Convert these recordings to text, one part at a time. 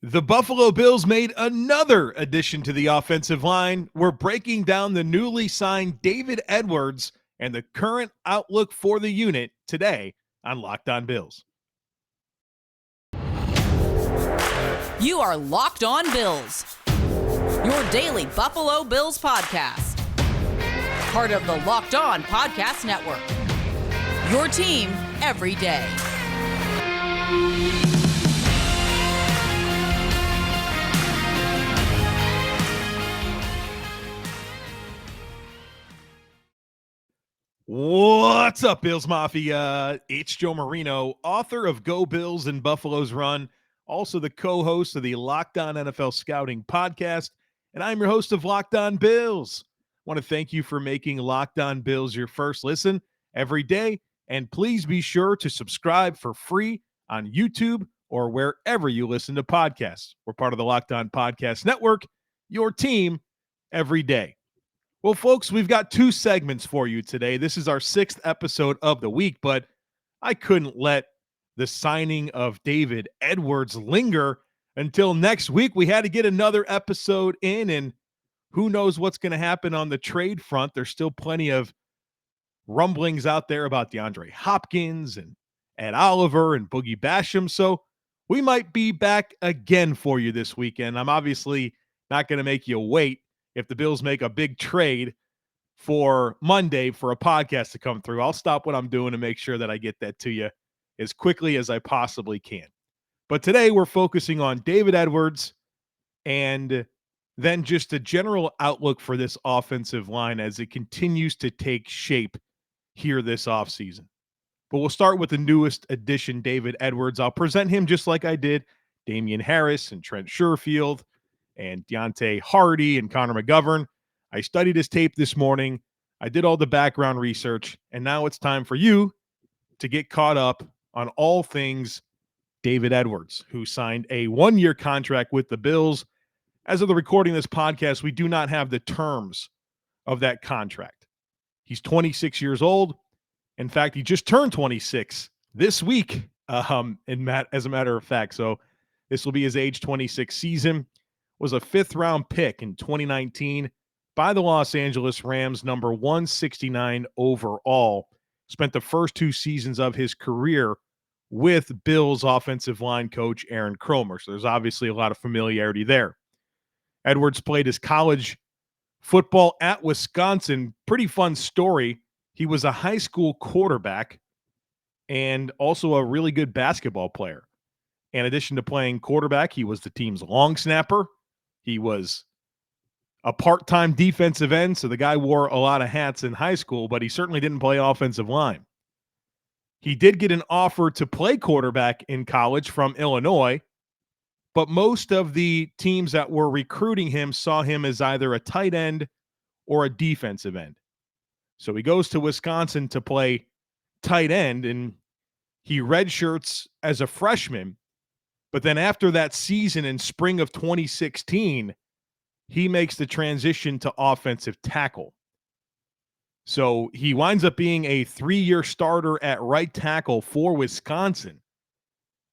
The Buffalo Bills made another addition to the offensive line. We're breaking down the newly signed David Edwards and the current outlook for the unit today on Locked On Bills. You are Locked On Bills, your daily Buffalo Bills podcast. Part of the Locked On Podcast Network, your team every day. What's up, Bills Mafia? It's Joe Marino, author of Go Bills and Buffalo's Run, also the co-host of the Locked On NFL Scouting podcast, and I'm your host of Locked On Bills. I want to thank you for making Locked On Bills your first listen every day, and please be sure to subscribe for free on YouTube or wherever you listen to podcasts. We're part of the Locked On Podcast Network, your team every day. Well, folks, we've got two segments for you today. This is our sixth episode of the week, but I couldn't let the signing of David Edwards linger until next week. We had to get another episode in, and who knows what's going to happen on the trade front. There's still plenty of rumblings out there about DeAndre Hopkins and Ed Oliver and Boogie Basham, so we might be back again for you this weekend. I'm obviously not going to make you wait if the Bills make a big trade for Monday for a podcast to come through. I'll stop what I'm doing to make sure that I get that to you as quickly as I possibly can. But today we're focusing on David Edwards and then just a general outlook for this offensive line as it continues to take shape here this offseason. But we'll start with the newest addition, David Edwards. I'll present him just like I did Damian Harris and Trent Sherfield and Deontay Hardy and Connor McGovern. I studied his tape this morning. I did all the background research, and now it's time for you to get caught up on all things David Edwards, who signed a one-year contract with the Bills. As of the recording of this podcast, we do not have the terms of that contract. He's 26 years old. In fact, he just turned 26 this week, as a matter of fact. So this will be his age 26 season. Was a fifth-round pick in 2019 by the Los Angeles Rams, number 169 overall. Spent the first two seasons of his career with Bills offensive line coach Aaron Kromer. So there's obviously a lot of familiarity there. Edwards played his college football at Wisconsin. Pretty fun story. He was a high school quarterback and also a really good basketball player. In addition to playing quarterback, he was the team's long snapper. He was a part-time defensive end, so the guy wore a lot of hats in high school, but he certainly didn't play offensive line. He did get an offer to play quarterback in college from Illinois, but most of the teams that were recruiting him saw him as either a tight end or a defensive end. So he goes to Wisconsin to play tight end, and he redshirts as a freshman. But then after that season in spring of 2016, he makes the transition to offensive tackle. So he winds up being a 3-year starter at right tackle for Wisconsin,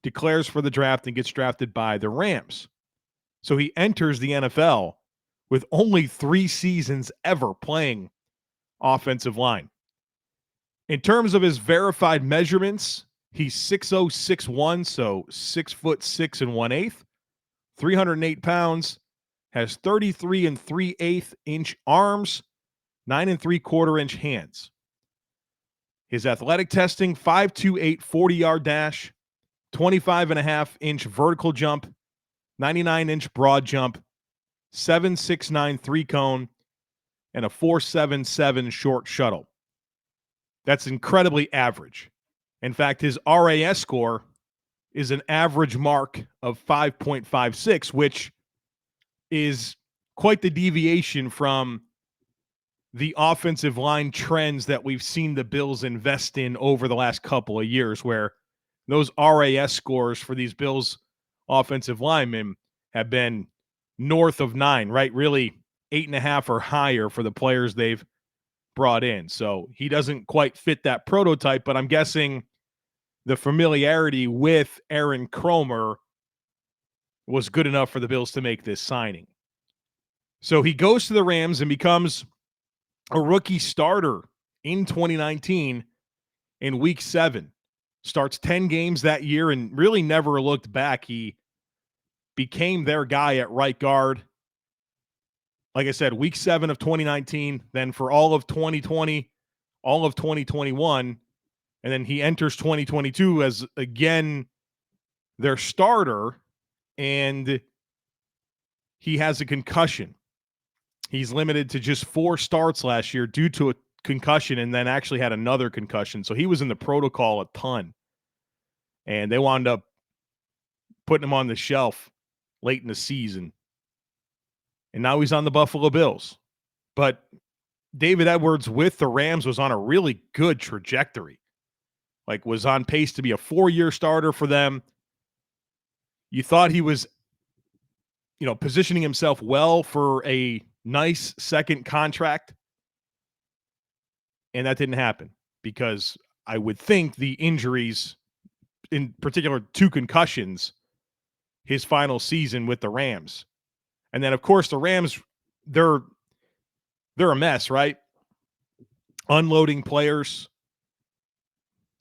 declares for the draft and gets drafted by the Rams. So he enters the NFL with only 3 seasons ever playing offensive line. In terms of his verified measurements, he's 6'0", 6'1", so 6'6" and 1/8", 308 pounds, has 33 3/8 inch arms, 9 3/4 inch hands. His athletic testing: 5.28 40-yard dash, 25.5 inch vertical jump, 99 inch broad jump, 7.69 3-cone, and a 4.77 short shuttle. That's incredibly average. In fact, his RAS score is an average mark of 5.56, which is quite the deviation from the offensive line trends that we've seen the Bills invest in over the last couple of years, where those RAS scores for these Bills offensive linemen have been north of 9, right? Really 8.5 or higher for the players they've brought in. So he doesn't quite fit that prototype, but I'm guessing the familiarity with Aaron Kromer was good enough for the Bills to make this signing. So he goes to the Rams and becomes a rookie starter in 2019 in week 7. Starts 10 games that year and really never looked back. He became their guy at right guard. Like I said, week 7 of 2019, then for all of 2020, all of 2021, and then he enters 2022 as, again, their starter, and he has a concussion. He's limited to just 4 starts last year due to a concussion, and then actually had another concussion. So he was in the protocol a ton. And they wound up putting him on the shelf late in the season. And now he's on the Buffalo Bills. But David Edwards with the Rams was on a really good trajectory. Like, was on pace to be a 4-year starter for them. You thought he was, positioning himself well for a nice second contract. And that didn't happen because I would think the injuries, in particular 2 concussions, his final season with the Rams. And then, of course, the Rams, they're a mess, right? Unloading players,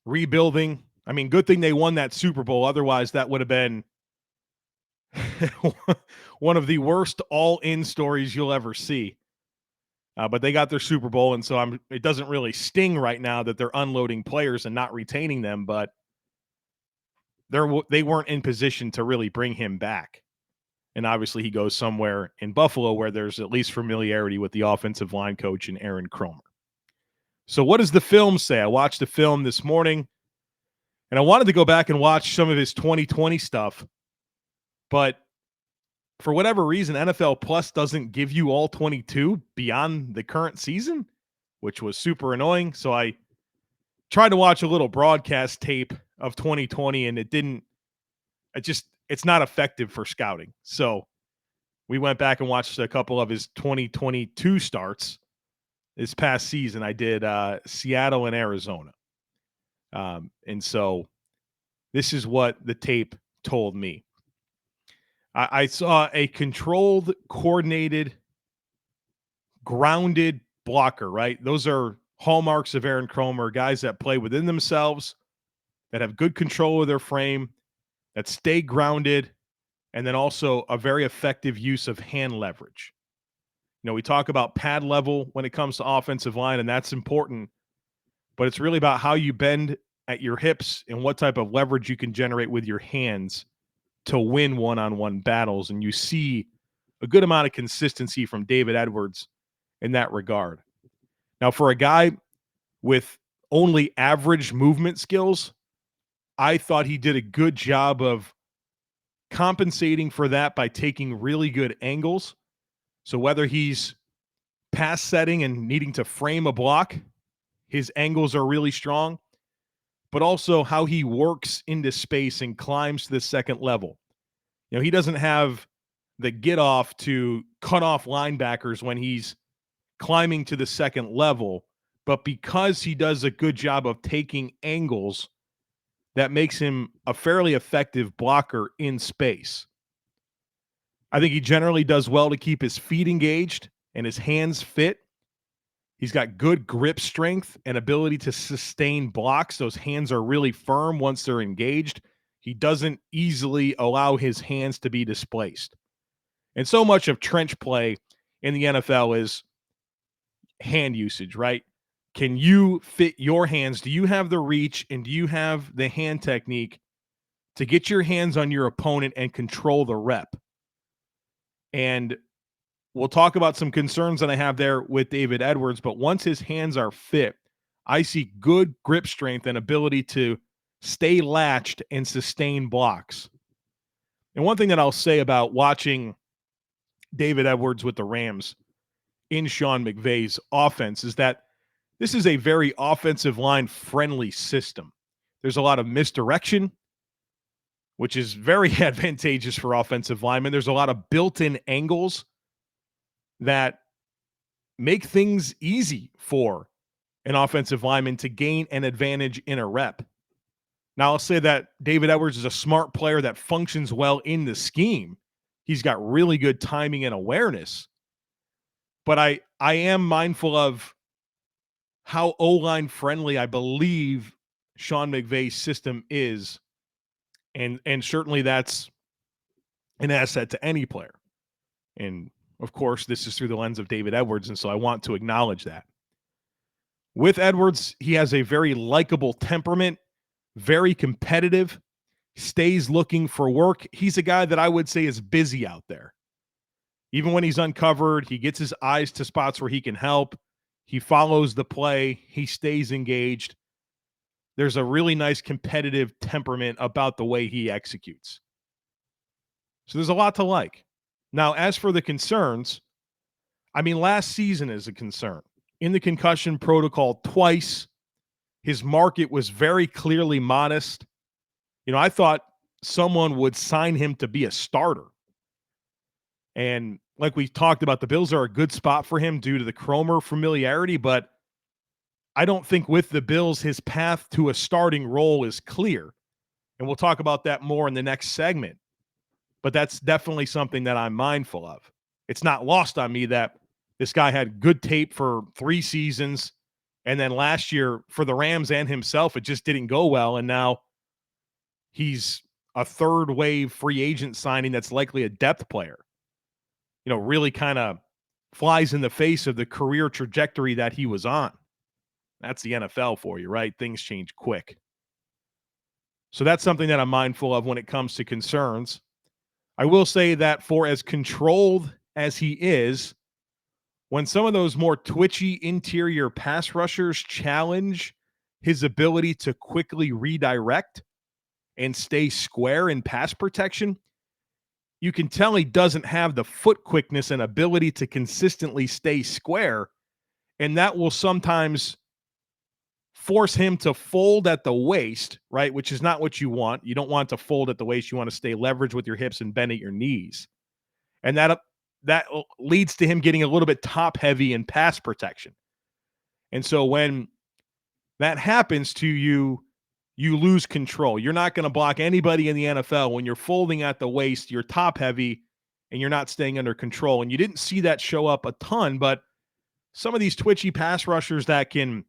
rebuilding. I mean, good thing they won that Super Bowl. Otherwise, that would have been one of the worst all-in stories you'll ever see. But they got their Super Bowl, and so it doesn't really sting right now that they're unloading players and not retaining them, but they weren't in position to really bring him back. And obviously he goes somewhere in Buffalo where there's at least familiarity with the offensive line coach and Aaron Kromer. So what does the film say? I watched the film this morning, and I wanted to go back and watch some of his 2020 stuff, but for whatever reason, NFL Plus doesn't give you all 22 beyond the current season, which was super annoying. So I tried to watch a little broadcast tape of 2020, and it's not effective for scouting. So we went back and watched a couple of his 2022 starts this past season. I did Seattle and Arizona. And so this is what the tape told me. I saw a controlled, coordinated, grounded blocker, right? Those are hallmarks of Aaron Kromer, guys that play within themselves, that have good control of their frame, that stay grounded, and then also a very effective use of hand leverage. We talk about pad level when it comes to offensive line, and that's important, but it's really about how you bend at your hips and what type of leverage you can generate with your hands to win one-on-one battles. And you see a good amount of consistency from David Edwards in that regard. Now, for a guy with only average movement skills, I thought he did a good job of compensating for that by taking really good angles. So whether he's pass setting and needing to frame a block, his angles are really strong, but also how he works into space and climbs to the second level. He doesn't have the get off to cut off linebackers when he's climbing to the second level, but because he does a good job of taking angles, that makes him a fairly effective blocker in space. I think he generally does well to keep his feet engaged and his hands fit. He's got good grip strength and ability to sustain blocks. Those hands are really firm once they're engaged. He doesn't easily allow his hands to be displaced. And so much of trench play in the NFL is hand usage, right? Can you fit your hands? Do you have the reach and do you have the hand technique to get your hands on your opponent and control the rep? And we'll talk about some concerns that I have there with David Edwards, but once his hands are fit, I see good grip strength and ability to stay latched and sustain blocks. And one thing that I'll say about watching David Edwards with the Rams in Sean McVay's offense is that this is a very offensive line friendly system. There's a lot of misdirection, which is very advantageous for offensive linemen. There's a lot of built-in angles that make things easy for an offensive lineman to gain an advantage in a rep. Now, I'll say that David Edwards is a smart player that functions well in the scheme, He's got really good timing and awareness. But I am mindful of how O-line friendly I believe Sean McVay's system is. And certainly that's an asset to any player. And of course, this is through the lens of David Edwards, and so I want to acknowledge that. With Edwards, he has a very likable temperament, very competitive, stays looking for work. He's a guy that I would say is busy out there. Even when he's uncovered, he gets his eyes to spots where he can help. He follows the play. He stays engaged. There's a really nice competitive temperament about the way he executes. So there's a lot to like. Now, as for the concerns, I mean, last season is a concern. In the concussion protocol twice, his market was very clearly modest. I thought someone would sign him to be a starter. And like we talked about, the Bills are a good spot for him due to the Cromer familiarity, but I don't think with the Bills, his path to a starting role is clear. And we'll talk about that more in the next segment. But that's definitely something that I'm mindful of. It's not lost on me that this guy had good tape for 3 seasons, and then last year for the Rams and himself, it just didn't go well, and now he's a third-wave free agent signing that's likely a depth player. Really kind of flies in the face of the career trajectory that he was on. That's the NFL for you, right? Things change quick. So that's something that I'm mindful of when it comes to concerns. I will say that for as controlled as he is, when some of those more twitchy interior pass rushers challenge his ability to quickly redirect and stay square in pass protection, you can tell he doesn't have the foot quickness and ability to consistently stay square, and that will sometimes force him to fold at the waist, right, which is not what you want. You don't want to fold at the waist. You want to stay leveraged with your hips and bend at your knees. And that leads to him getting a little bit top heavy in pass protection. And so when that happens to you, you lose control. You're not going to block anybody in the NFL when you're folding at the waist, you're top heavy, and you're not staying under control. And you didn't see that show up a ton, but some of these twitchy pass rushers that can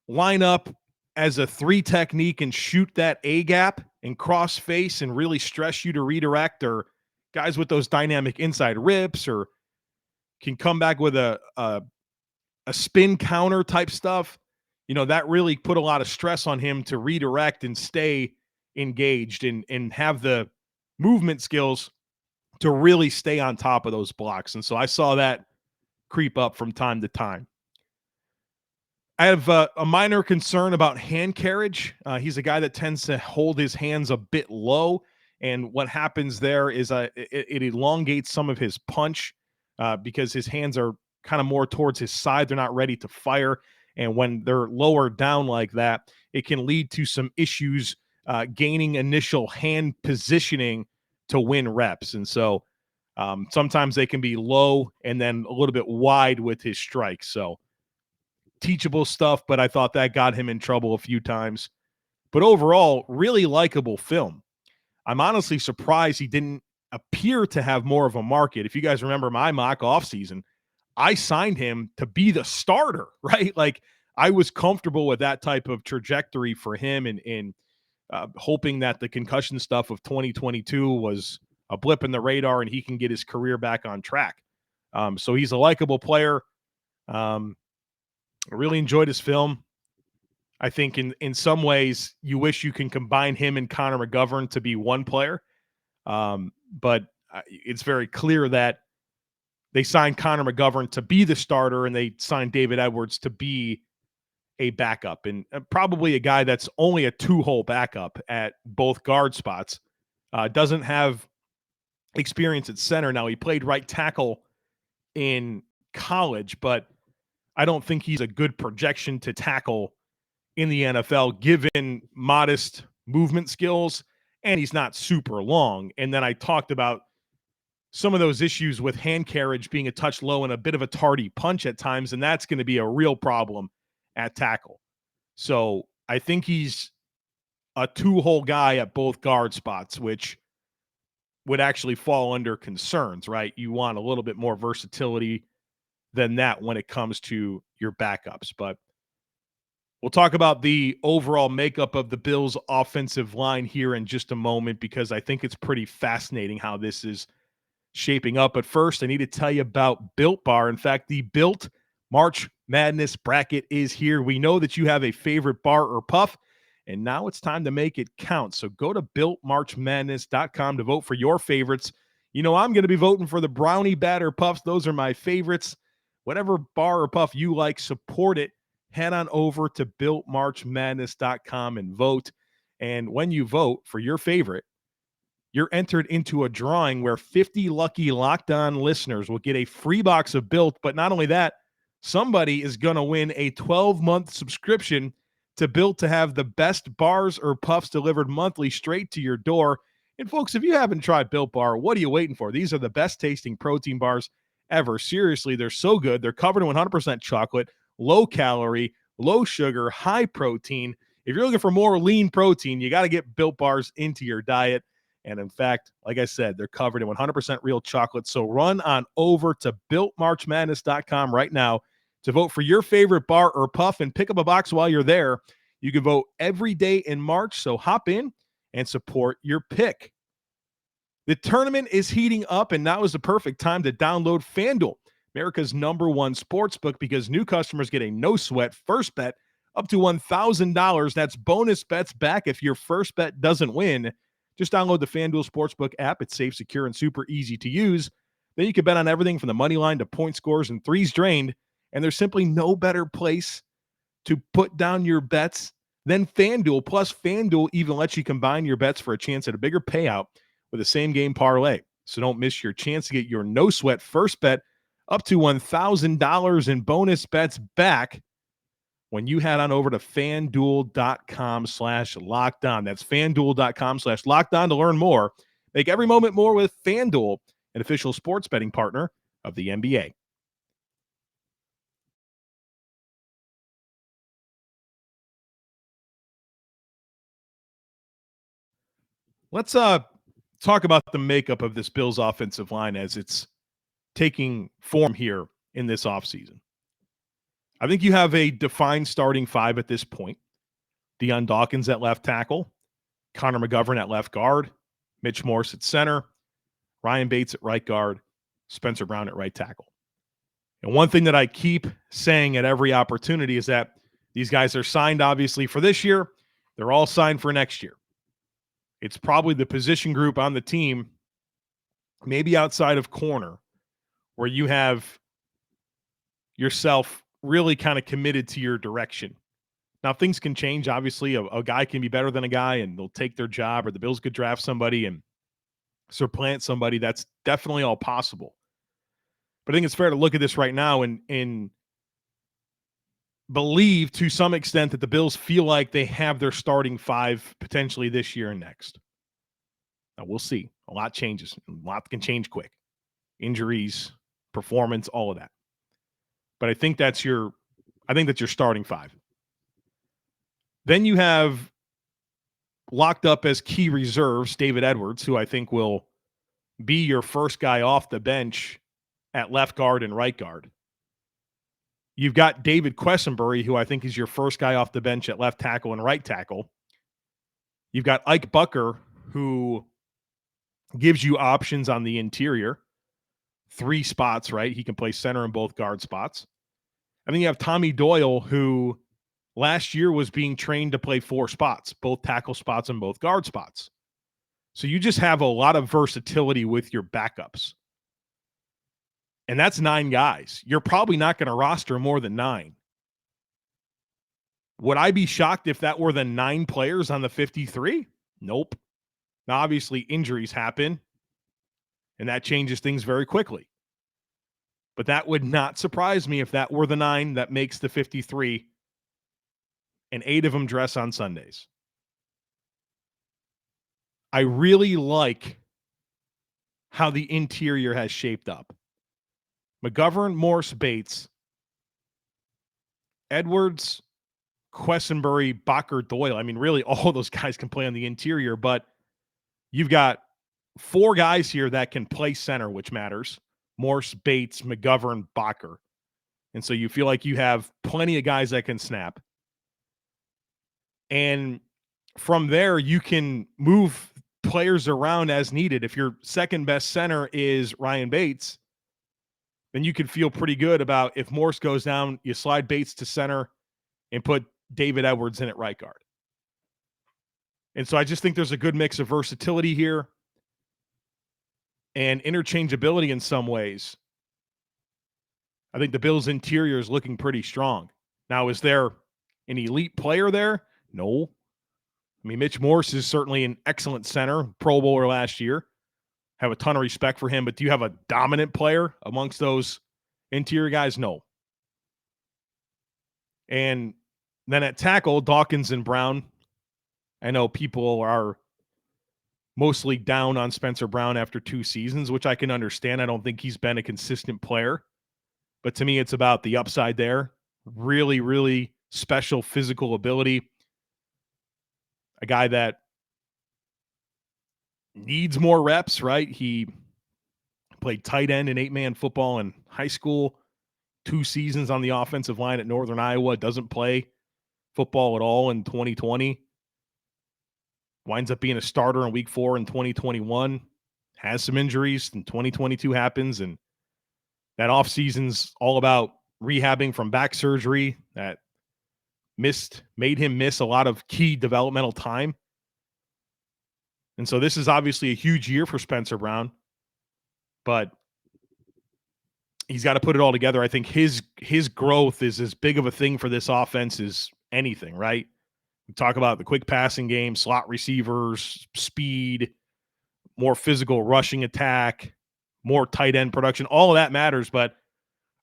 line up as a 3 technique and shoot that A gap and cross face and really stress you to redirect, or guys with those dynamic inside rips, or can come back with a spin counter type stuff. That really put a lot of stress on him to redirect and stay engaged and have the movement skills to really stay on top of those blocks. And so I saw that creep up from time to time. I have a minor concern about hand carriage. He's a guy that tends to hold his hands a bit low, and what happens there is it elongates some of his punch because his hands are kind of more towards his side. They're not ready to fire, and when they're lower down like that, it can lead to some issues gaining initial hand positioning to win reps. And so sometimes they can be low and then a little bit wide with his strikes. So teachable stuff, but I thought that got him in trouble a few times. But overall, really likable film. I'm honestly surprised he didn't appear to have more of a market. If you guys remember my mock offseason, I signed him to be the starter, right? Like, I was comfortable with that type of trajectory for him, and hoping that the concussion stuff of 2022 was a blip in the radar and he can get his career back on track. So he's a likable player. I really enjoyed his film. I think in some ways you wish you can combine him and Connor McGovern to be one player. But it's very clear that they signed Connor McGovern to be the starter and they signed David Edwards to be a backup, and probably a guy that's only a 2-hole backup at both guard spots. Doesn't have experience at center. Now, he played right tackle in college, but I don't think he's a good projection to tackle in the NFL, given modest movement skills, and he's not super long. And then I talked about some of those issues with hand carriage being a touch low and a bit of a tardy punch at times, and that's going to be a real problem at tackle. So I think he's a 2-hole guy at both guard spots, which would actually fall under concerns, right? You want a little bit more versatility than that when it comes to your backups. But we'll talk about the overall makeup of the Bills' offensive line here in just a moment, because I think it's pretty fascinating how this is shaping up. But first, I need to tell you about Built Bar. In fact, the Built March Madness bracket is here. We know that you have a favorite bar or puff, and now it's time to make it count. So go to builtmarchmadness.com to vote for your favorites. You know, I'm going to be voting for the brownie batter puffs. Those are my favorites. Whatever bar or puff you like, support it. Head on over to builtmarchmadness.com and vote. And when you vote for your favorite, you're entered into a drawing where 50 lucky Locked On listeners will get a free box of Built. But not only that, somebody is going to win a 12-month subscription to Built to have the best bars or puffs delivered monthly straight to your door. And folks, if you haven't tried Built Bar, what are you waiting for? These are the best tasting protein bars ever. Seriously, they're so good. They're covered in 100% chocolate, low calorie, low sugar, high protein. If you're looking for more lean protein, you got to get Built Bars into your diet. And in fact, like I said, they're covered in 100% real chocolate. So run on over to builtmarchmadness.com right now to vote for your favorite bar or puff and pick up a box while you're there. You can vote every day in March, so hop in and support your pick. The tournament is heating up, and now is the perfect time to download FanDuel, America's #1 sportsbook, because new customers get a no-sweat first bet up to $1,000. That's bonus bets back if your first bet doesn't win. Just download the FanDuel Sportsbook app. It's safe, secure, and super easy to use. Then you can bet on everything from the money line to point scores and threes drained. And there's simply no better place to put down your bets than FanDuel. Plus, FanDuel even lets you combine your bets for a chance at a bigger payout with a same-game parlay. So don't miss your chance to get your no-sweat first bet up to $1,000 in bonus bets back when you head on over to FanDuel.com/lockedon. That's FanDuel.com/lockedon to learn more. Make every moment more with FanDuel, an official sports betting partner of the NBA. Let's talk about the makeup of this Bills offensive line as it's taking form here in this offseason. I think you have a defined starting five at this point. Deion Dawkins at left tackle, Connor McGovern at left guard, Mitch Morse at center, Ryan Bates at right guard, Spencer Brown at right tackle. And one thing that I keep saying at every opportunity is that these guys are signed, obviously, for this year. They're all signed for next year. It's probably the position group on the team, maybe outside of corner, where you have yourself really kind of committed to your direction. Now, things can change. Obviously, a guy can be better than a guy, and they'll take their job, or the Bills could draft somebody and supplant somebody. That's definitely all possible. But I think it's fair to look at this right now and believe to some extent that the Bills feel like they have their starting five potentially this year and next. Now, we'll see. A lot changes. A lot can change quick. Injuries, performance, all of that. But I think that's your starting five. Then you have locked up as key reserves David Edwards, who I think will be your first guy off the bench at left guard and right guard. You've got David Quessenberry, who I think is your first guy off the bench at left tackle and right tackle. You've got Ike Bucker, who gives you options on the interior. 3 spots, right? He can play center and both guard spots. And then you have Tommy Doyle, who last year was being trained to play 4 spots, both tackle spots and both guard spots. So you just have a lot of versatility with your backups. And that's 9 guys. You're probably not going to roster more than 9. Would I be shocked if that were the 9 players on the 53? Nope. Now, obviously, injuries happen, and that changes things very quickly. But that would not surprise me if that were the 9 that makes the 53, and 8 of them dress on Sundays. I really like how the interior has shaped up. McGovern, Morse, Bates, Edwards, Quessenberry, Bacher, Doyle. I mean, really, all those guys can play on the interior, but you've got four guys here that can play center, which matters. Morse, Bates, McGovern, Bacher. And so you feel like you have plenty of guys that can snap. And from there, you can move players around as needed. If your second best center is Ryan Bates, then you can feel pretty good about if Morse goes down, you slide Bates to center and put David Edwards in at right guard. And so I just think there's a good mix of versatility here and interchangeability in some ways. I think the Bills' interior is looking pretty strong. Now, is there an elite player there? No. I mean, Mitch Morse is certainly an excellent center, Pro Bowler last year. Have a ton of respect for him, but do you have a dominant player amongst those interior guys? No. And then at tackle, Dawkins and Brown. I know people are mostly down on Spencer Brown after 2 seasons, which I can understand. I don't think he's been a consistent player. But to me, it's about the upside there. Really, really special physical ability. A guy that needs more reps, right? He played tight end in 8-man football in high school, 2 seasons on the offensive line at Northern Iowa, doesn't play football at all in 2020. Winds up being a starter in week 4 in 2021, has some injuries, and 2022 happens, and that offseason's all about rehabbing from back surgery that made him miss a lot of key developmental time. And so this is obviously a huge year for Spencer Brown, but he's got to put it all together. I think his growth is as big of a thing for this offense as anything, right? We talk about the quick passing game, slot receivers, speed, more physical rushing attack, more tight end production. All of that matters, but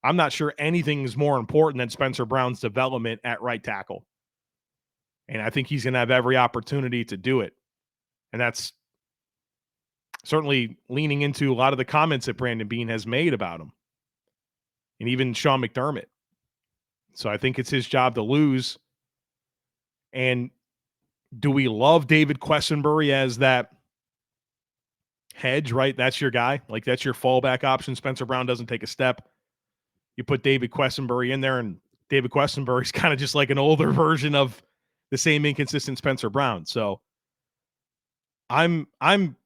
I'm not sure anything is more important than Spencer Brown's development at right tackle. And I think he's going to have every opportunity to do it. And that's certainly leaning into a lot of the comments that Brandon Beane has made about him. And even Sean McDermott. So I think it's his job to lose. And do we love David Quessenberry as that hedge, right? That's your guy. Like, that's your fallback option. Spencer Brown doesn't take a step. You put David Quessenberry in there, and David Quessenberry's kind of just like an older version of the same inconsistent Spencer Brown. So I'm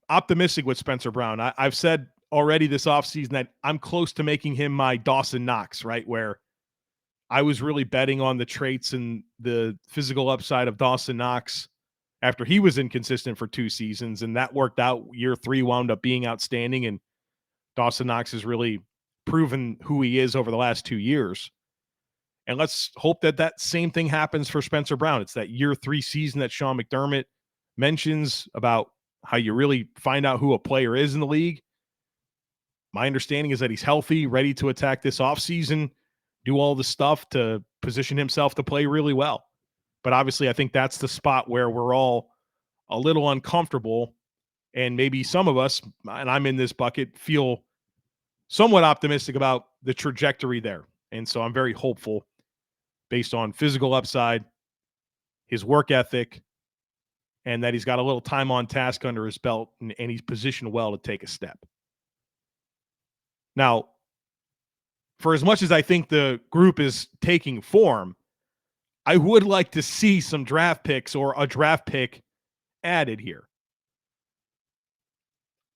optimistic with Spencer Brown. I've said already this offseason that I'm close to making him my Dawson Knox, right? Where I was really betting on the traits and the physical upside of Dawson Knox after he was inconsistent for 2 seasons, and that worked out. Year 3 wound up being outstanding, and Dawson Knox has really proven who he is over the last 2 years. And let's hope that that same thing happens for Spencer Brown. It's that year 3 season that Sean McDermott mentions about how you really find out who a player is in the league. My understanding is that he's healthy, ready to attack this offseason, do all the stuff to position himself to play really well. But obviously, I think that's the spot where we're all a little uncomfortable. And maybe some of us, and I'm in this bucket, feel somewhat optimistic about the trajectory there. And so I'm very hopeful based on physical upside, his work ethic, and that he's got a little time on task under his belt, and he's positioned well to take a step. Now, for as much as I think the group is taking form, I would like to see some draft picks or a draft pick added here.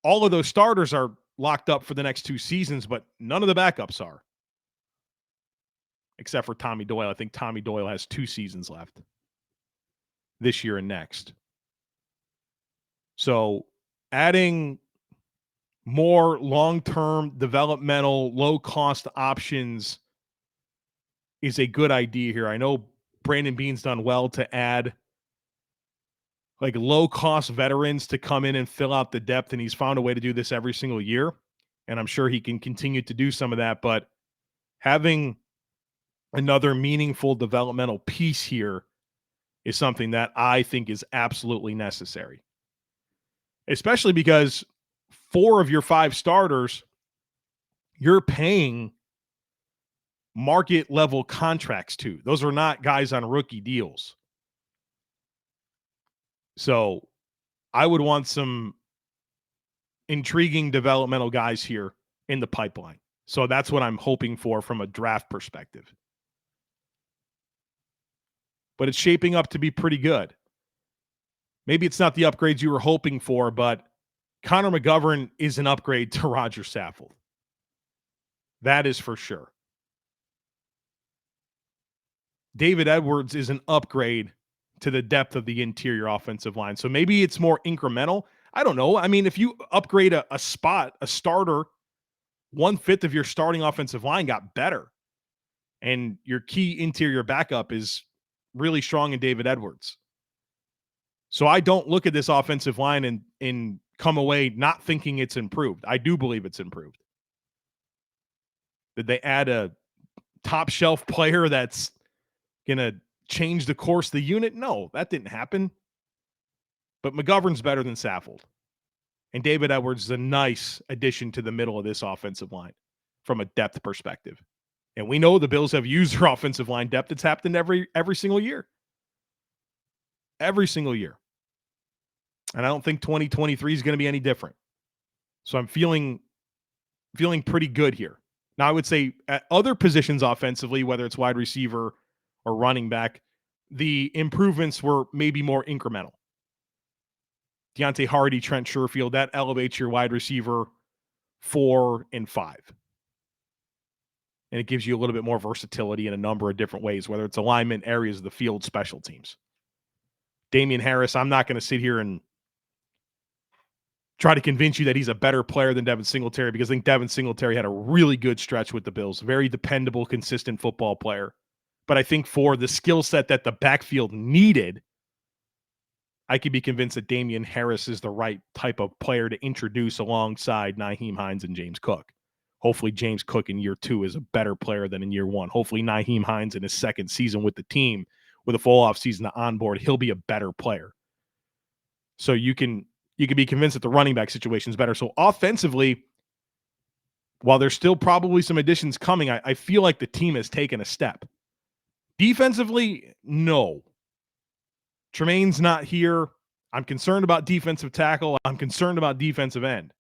All of those starters are locked up for the next 2 seasons, but none of the backups are. Except for Tommy Doyle. I think Tommy Doyle has 2 seasons left this year and next. So adding more long-term developmental, low-cost options is a good idea here. I know Brandon Beane's done well to add like low-cost veterans to come in and fill out the depth, and he's found a way to do this every single year. And I'm sure he can continue to do some of that, but having another meaningful developmental piece here is something that I think is absolutely necessary. Especially because 4 of your 5 starters, you're paying market level contracts to. Those are not guys on rookie deals. So I would want some intriguing developmental guys here in the pipeline. So that's what I'm hoping for from a draft perspective. But it's shaping up to be pretty good. Maybe it's not the upgrades you were hoping for, but Connor McGovern is an upgrade to Roger Saffold. That is for sure. David Edwards is an upgrade to the depth of the interior offensive line. So maybe it's more incremental. I don't know. I mean, if you upgrade a spot, a starter, 1/5 of your starting offensive line got better, and your key interior backup is really strong in David Edwards. So I don't look at this offensive line and come away not thinking it's improved. I do believe it's improved. Did they add a top shelf player that's going to change the course of the unit? No, that didn't happen. But McGovern's better than Saffold. And David Edwards is a nice addition to the middle of this offensive line from a depth perspective. And we know the Bills have used their offensive line depth. It's happened every single year. Every single year. And I don't think 2023 is going to be any different. So I'm feeling pretty good here. Now, I would say at other positions offensively, whether it's wide receiver or running back, the improvements were maybe more incremental. Deontay Hardy, Trent Sherfield, that elevates your wide receiver 4 and 5. And it gives you a little bit more versatility in a number of different ways, whether it's alignment, areas of the field, special teams. Damian Harris, I'm not going to sit here and try to convince you that he's a better player than Devin Singletary, because I think Devin Singletary had a really good stretch with the Bills. Very dependable, consistent football player. But I think for the skill set that the backfield needed, I could be convinced that Damian Harris is the right type of player to introduce alongside Nyheim Hines and James Cook. Hopefully James Cook in year 2 is a better player than in year 1. Hopefully Nyheim Hines in his second season with the team, with a full offseason to onboard, he'll be a better player. So you can be convinced that the running back situation is better. So offensively, while there's still probably some additions coming, I feel like the team has taken a step. Defensively, no. Tremaine's not here. I'm concerned about defensive tackle. I'm concerned about defensive end.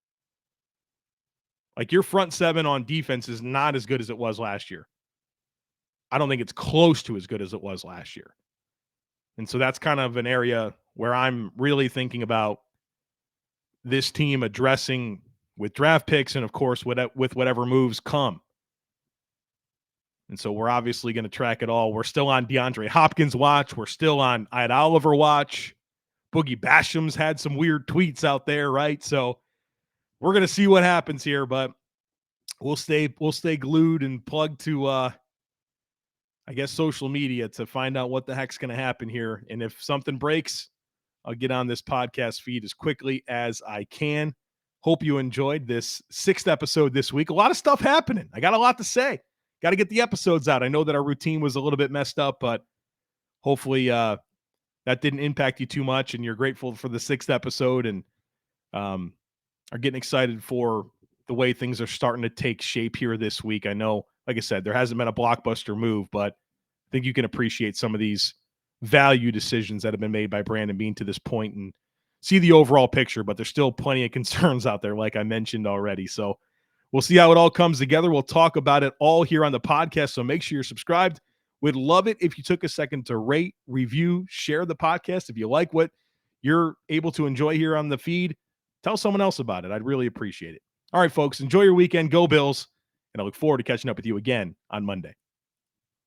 Like, your front 7 on defense is not as good as it was last year. I don't think it's close to as good as it was last year. And so that's kind of an area where I'm really thinking about this team addressing with draft picks and, of course, with whatever moves come. And so we're obviously going to track it all. We're still on DeAndre Hopkins watch. We're still on Ed Oliver watch. Boogie Basham's had some weird tweets out there, right? So we're going to see what happens here, but we'll stay glued and plugged to, I guess, social media to find out what the heck's going to happen here. And if something breaks, I'll get on this podcast feed as quickly as I can. Hope you enjoyed this 6th episode this week. A lot of stuff happening. I got a lot to say. Got to get the episodes out. I know that our routine was a little bit messed up, but hopefully that didn't impact you too much, and you're grateful for the 6th episode and are getting excited for the way things are starting to take shape here this week. I know, like I said, there hasn't been a blockbuster move, but I think you can appreciate some of these value decisions that have been made by Brandon Beane to this point and see the overall picture, but there's still plenty of concerns out there, like I mentioned already. So we'll see how it all comes together. We'll talk about it all here on the podcast, so make sure you're subscribed. We'd love it if you took a second to rate, review, share the podcast. If you like what you're able to enjoy here on the feed, tell someone else about it. I'd really appreciate it. All right, folks, enjoy your weekend. Go Bills, and I look forward to catching up with you again on Monday.